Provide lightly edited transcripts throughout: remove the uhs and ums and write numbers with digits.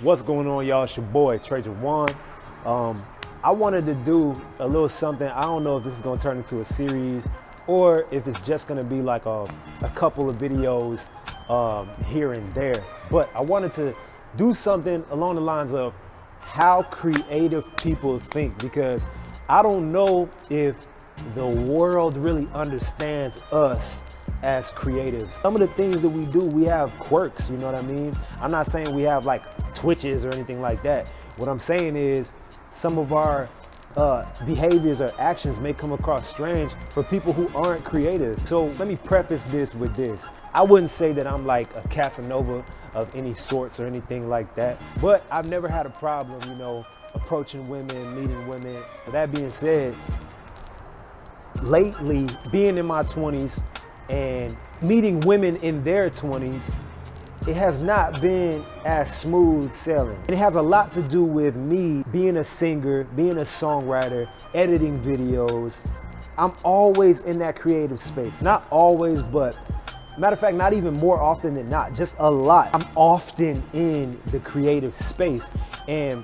What's going on, y'all? It's your boy, Trajan Juan. I wanted to do a little something. I don't know if this is gonna turn into a series or if it's just gonna be like a couple of videos here and there. But I wanted to do something along the lines of how creative people think, because I don't know if the world really understands us as creatives. Some of the things that we do, we have quirks, you know what I mean? I'm not saying we have like twitches or anything like that. What I'm saying is some of our behaviors or actions may come across strange for people who aren't creative. So let me preface this with this. I wouldn't say that I'm like a Casanova of any sorts or anything like that, but I've never had a problem, you know, approaching women, meeting women. With that being said, lately, being in my 20s and meeting women in their 20s, it has not been as smooth sailing. And it has a lot to do with me being a singer, being a songwriter, editing videos. I'm always in that creative space. Not always, but matter of fact, not even more often than not, just a lot. I'm often in the creative space. And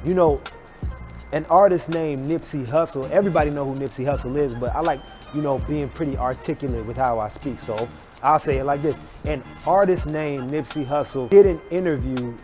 you know, an artist named Nipsey Hussle, everybody know who Nipsey Hussle is, but I like, you know, being pretty articulate with how I speak. So I'll say it like this. An artist named Nipsey Hussle did an interview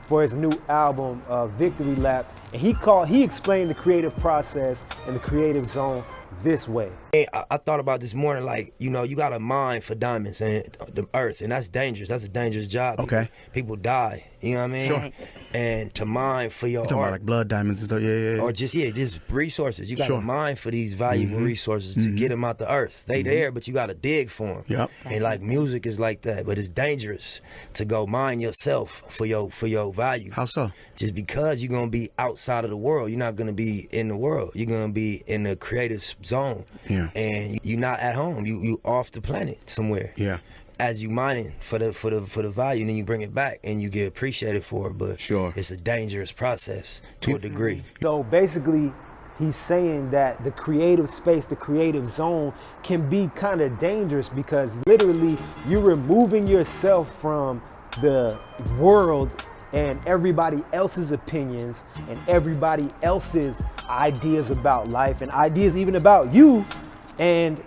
for his new album, Victory Lap, and he explained the creative process and the creative zone this way. I thought about this morning, like, you know, you got a mine for diamonds and the earth, and that's dangerous. That's a dangerous job. Okay. People die, you know what I mean? Sure. And to mine for your You're talking art. about like blood diamonds and stuff, yeah. Or just resources. You got to Sure. mine for these valuable resources to get them out the earth. They there, but you got to dig for them. Yep. And like music is like that, but it's dangerous to go mine yourself for your value. How so? Just because you're going to be outside of the world. You're not going to be in the world. You're going to be in the creative zone. Yeah. And you're not at home. You off the planet somewhere. Yeah. As you mining for the value, and then you bring it back and you get appreciated for it. But Sure. it's a dangerous process to a degree. So basically, he's saying that the creative space, the creative zone can be kind of dangerous because literally you're removing yourself from the world and everybody else's opinions and everybody else's ideas about life and ideas even about you, and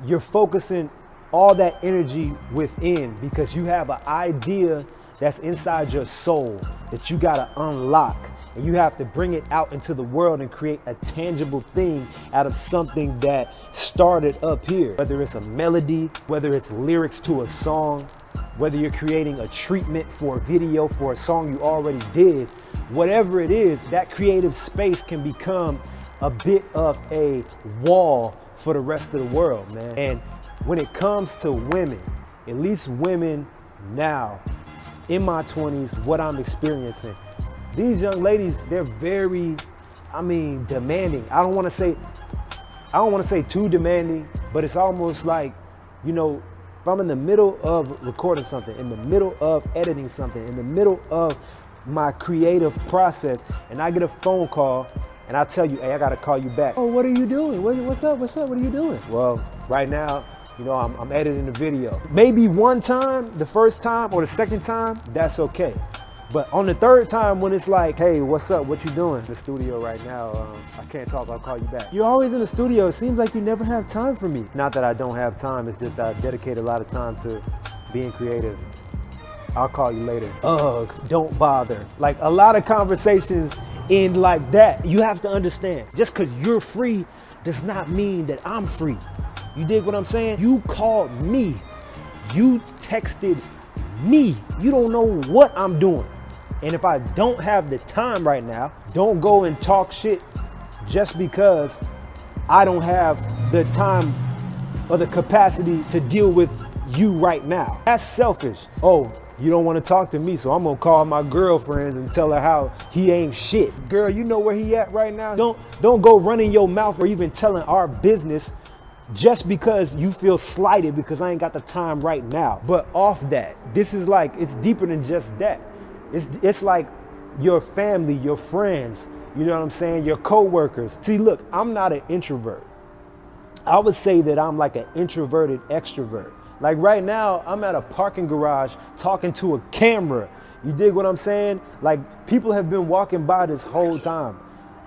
you're focusing all that energy within because you have an idea that's inside your soul that you gotta unlock, and you have to bring it out into the world and create a tangible thing out of something that started up here. Whether it's a melody, whether it's lyrics to a song, whether you're creating a treatment for a video for a song you already did, whatever it is, that creative space can become a bit of a wall for the rest of the world, man. And when it comes to women, at least women now, in my 20s, what I'm experiencing, these young ladies, they're very, demanding. I don't want to say too demanding, but it's almost like, you know, if I'm in the middle of recording something, in the middle of editing something, in the middle of my creative process, and I get a phone call and I tell you, hey, I gotta call you back. Oh, what are you doing? What's up? What are you doing? Well, right now, you know, I'm editing the video. Maybe one time, the first time or the second time, that's okay. But on the third time when it's like, hey, what's up? What you doing? In the studio right now, I can't talk, I'll call you back. You're always in the studio. It seems like you never have time for me. Not that I don't have time, it's just that I dedicate a lot of time to being creative. I'll call you later. Ugh, don't bother. Like a lot of conversations end like that. You have to understand, just because you're free does not mean that I'm free. You dig what I'm saying? You called me. You texted me. You don't know what I'm doing. And if I don't have the time right now, don't go and talk shit just because I don't have the time or the capacity to deal with you right now. That's selfish. Oh, you don't want to talk to me, so I'm gonna call my girlfriends and tell her how he ain't shit. Girl, you know where he at right now? Don't go running your mouth or even telling our business just because you feel slighted because I ain't got the time right now. But off that, this is like, it's deeper than just that. It's like your family, your friends, you know what I'm saying? Your coworkers. See, look, I'm not an introvert. I would say that I'm like an introverted extrovert. Like right now, I'm at a parking garage talking to a camera. You dig what I'm saying? Like, people have been walking by this whole time.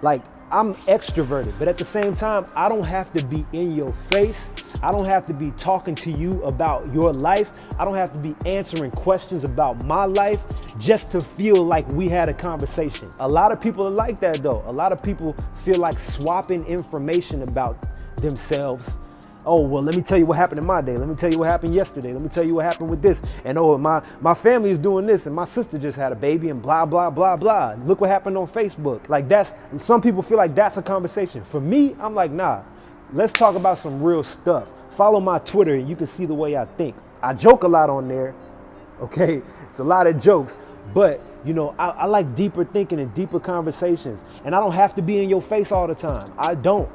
Like, I'm extroverted, but at the same time, I don't have to be in your face. I don't have to be talking to you about your life. I don't have to be answering questions about my life just to feel like we had a conversation. A lot of people are like that though. A lot of people feel like swapping information about themselves. Oh, well, let me tell you what happened in my day. Let me tell you what happened yesterday. Let me tell you what happened with this. And oh, my family is doing this and my sister just had a baby and blah, blah, blah, blah. Look what happened on Facebook. Like, some people feel like that's a conversation. For me, I'm like, nah, let's talk about some real stuff. Follow my Twitter and you can see the way I think. I joke a lot on there, okay? It's a lot of jokes, but you know, I like deeper thinking and deeper conversations. And I don't have to be in your face all the time. I don't.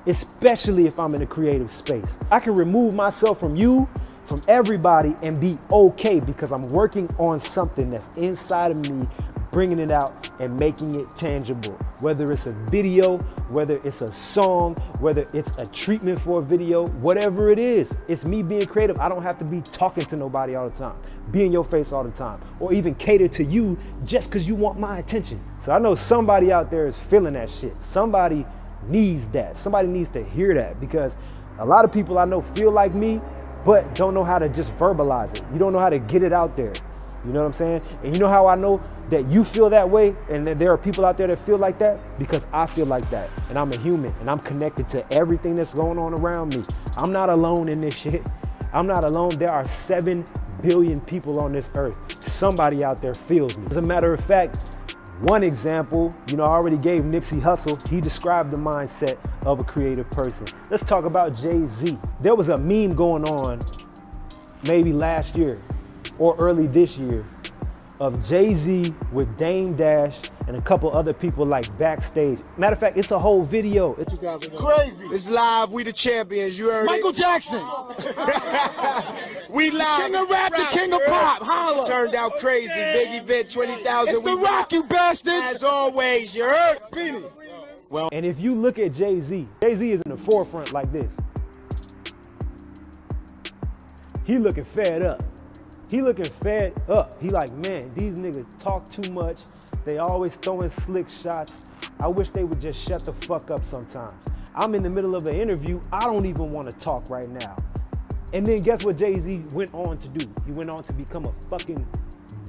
Especially if I'm in a creative space. I can remove myself from you, from everybody, and be okay because I'm working on something that's inside of me, bringing it out and making it tangible. Whether it's a video, whether it's a song, whether it's a treatment for a video, whatever it is, it's me being creative. I don't have to be talking to nobody all the time, be in your face all the time, or even cater to you just because you want my attention. So I know somebody out there is feeling that shit. Somebody needs that. Somebody needs to hear that, because a lot of people I know feel like me, but don't know how to just verbalize it. You don't know how to get it out there. You know what I'm saying? And you know how I know that you feel that way and that there are people out there that feel like that? Because I feel like that. And I'm a human and I'm connected to everything that's going on around me. I'm not alone in this shit. I'm not alone. There are 7 billion people on this earth. Somebody out there feels me. As a matter of fact, one example, you know, I already gave Nipsey Hussle. He described the mindset of a creative person. Let's talk about Jay-Z. There was a meme going on maybe last year or early this year of Jay-Z with Dame Dash and a couple other people like backstage. Matter of fact, it's a whole video. It's crazy. It's live. We the champions. You heard Michael it. Jackson. We live. King of rap, the king of pop. Holla. Turned out crazy. Big event, 20,000. It's the Rock, you bastards. As always, you heard? Beanie. Well, and if you look at Jay-Z, Jay-Z is in the forefront like this. He looking fed up. He looking fed up. He like, man, these niggas talk too much. They always throwing slick shots. I wish they would just shut the fuck up sometimes. I'm in the middle of an interview. I don't even want to talk right now. And then guess what Jay-Z went on to do? He went on to become a fucking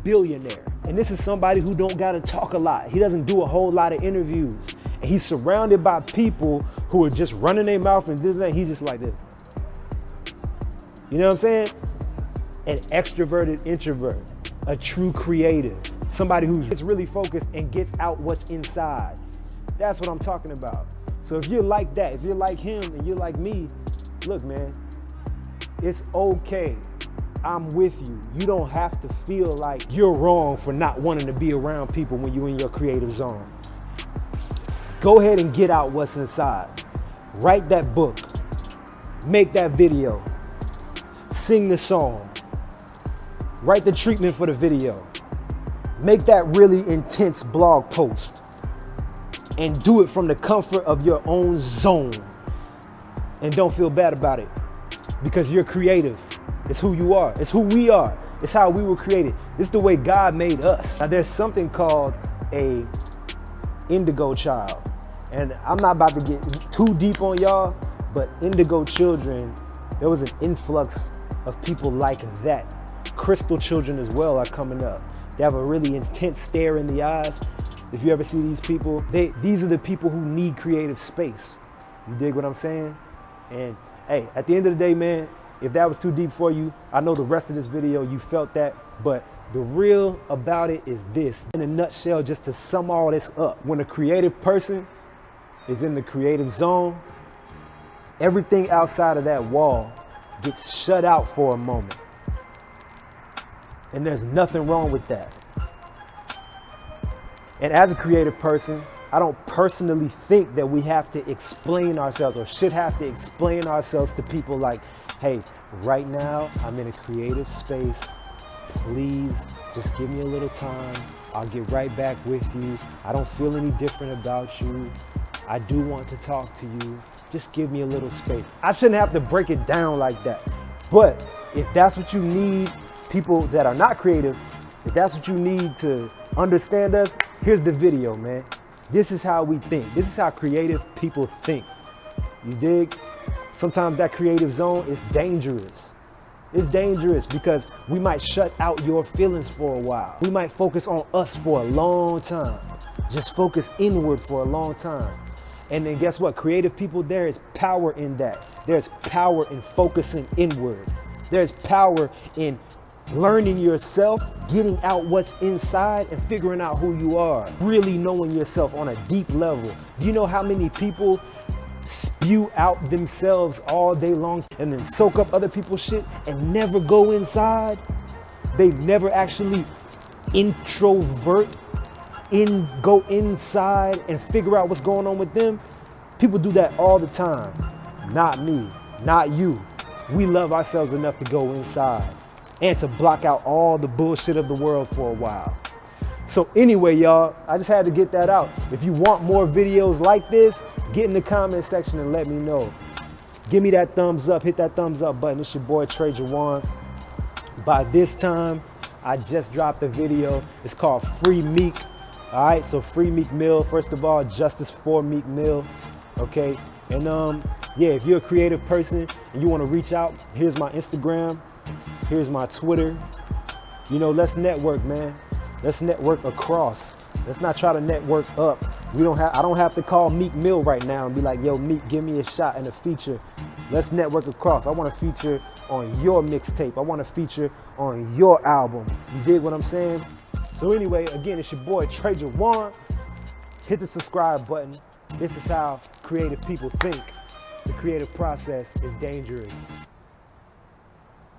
billionaire. And this is somebody who don't gotta talk a lot. He doesn't do a whole lot of interviews. And he's surrounded by people who are just running their mouth and this and that. He's just like this. You know what I'm saying? An extroverted introvert, a true creative, somebody who's really focused and gets out what's inside. That's what I'm talking about. So if you're like that, if you're like him and you're like me, look, man, it's okay. I'm with you. You don't have to feel like you're wrong for not wanting to be around people when you're in your creative zone. Go ahead and get out what's inside. Write that book. Make that video. Sing the song. Write the treatment for the video. Make that really intense blog post. And do it from the comfort of your own zone. And don't feel bad about it. Because you're creative. It's who you are. It's who we are. It's how we were created. It's the way God made us. Now there's something called a indigo child. And I'm not about to get too deep on y'all, but indigo children, there was an influx of people like that. Crystal children as well are coming up. They have a really intense stare in the eyes. If you ever see these people, these are the people who need creative space. You dig what I'm saying? And hey, at the end of the day, man, if that was too deep for you, I know the rest of this video, you felt that, but the real about it is this. In a nutshell, just to sum all this up, when a creative person is in the creative zone, everything outside of that wall gets shut out for a moment. And there's nothing wrong with that. And as a creative person, I don't personally think that we have to explain ourselves or should have to explain ourselves to people like, hey, right now I'm in a creative space. Please just give me a little time. I'll get right back with you. I don't feel any different about you. I do want to talk to you. Just give me a little space. I shouldn't have to break it down like that. But if that's what you need, people that are not creative If that's what you need to understand us, here's the video, man. This is how we think. This is how creative people think. You dig? Sometimes that creative zone is dangerous. It's dangerous because we might shut out your feelings for a while. We might focus on us for a long time. Just focus inward for a long time. And then guess what? Creative people, there is power in that. There's power in focusing inward. There's power in learning yourself, getting out what's inside and figuring out who you are. Really knowing yourself on a deep level. Do you know how many people spew out themselves all day long and then soak up other people's shit and never go inside? They never actually introvert, go inside and figure out what's going on with them. People do that all the time. Not me, not you. We love ourselves enough to go inside and to block out all the bullshit of the world for a while. So anyway, y'all, I just had to get that out. If you want more videos like this, get in the comment section and let me know. Give me that thumbs up, hit that thumbs up button. It's your boy Trey Jawan. By this time, I just dropped a video. It's called Free Meek. All right, so Free Meek Mill. First of all, justice for Meek Mill. Okay, and yeah, if you're a creative person and you want to reach out, here's my Instagram, here's my Twitter. You know, let's network, man. Let's network across. Let's not try to network up. I don't have to call Meek Mill right now and be like, yo, Meek, give me a shot and a feature. Let's network across. I want to feature on your mixtape. I want to feature on your album. You dig what I'm saying? So anyway, again, it's your boy Trey Jawan. Hit the subscribe button. This is how creative people think. The creative process is dangerous.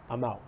I'm out.